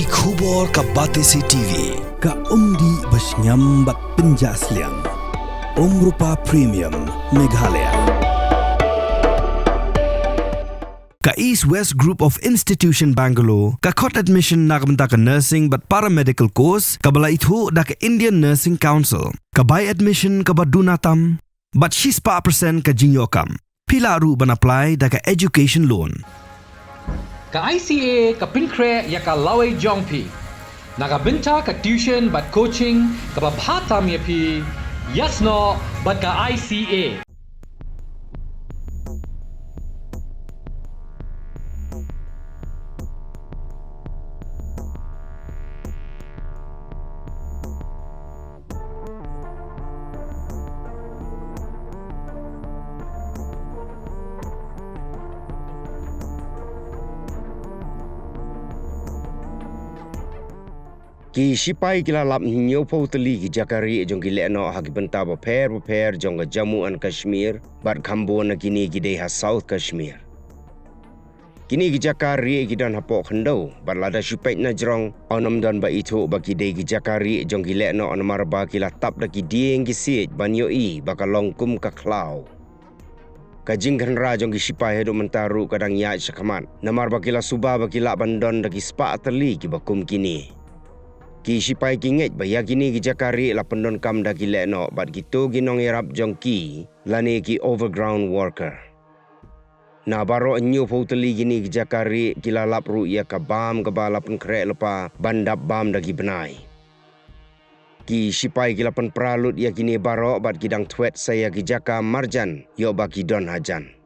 ki khubor ka Batesi TV ka umdi basnyam bat penjaslian Rupa Premium Meghalaya ka East West Group of Institution Bangalore ka khot admission nagamta ka nursing but paramedical course ka bala itu da ka Indian Nursing Council ka buy admission ka badunatam but 6% ka jinyokam pila ru ban apply da ka education loan ka ICA ka Pynkhreh ya ka laway jongpi nagabinta ka tuition but coaching ka babhatam yapi yasno but ka ICA Ki Shipai kila lap nyo po tali ki Jaka Rieh jong ki Lehnoh haki benta per jong ka Jammu and Kashmir bat kambo na kini ki deha South Kashmir. Kini ki Jaka Rieh ki dan hapok hendo bat lada Shipai na jrong onam dan ba itu ba ki de ki Jaka Rieh jong ki Lehnoh on marba kila tap da ki dieng ki siej banyo i baka longkum ka klau. Ka jingkan ra jong ki Shipai hedo mentaru kadang ya syakaman namar ba kila subah ba kila bandon da ki spa tali ki bakum kini. Ki Shipai kinget baya kini ki Jaka Rieh la pendon kam da ki Lehnoh bat gitu ginong irap jong ki lani ki overground worker. Na baro nyu puteli kini ki Jaka Rieh kila lap ru ya ka bam ka bala Pynkhreh lepa bandap bam da ki Bnai. Ki Shipai kila pen pralut ya kini baro bat kidang twet saya ki Jaka marjan yo baki don hajan.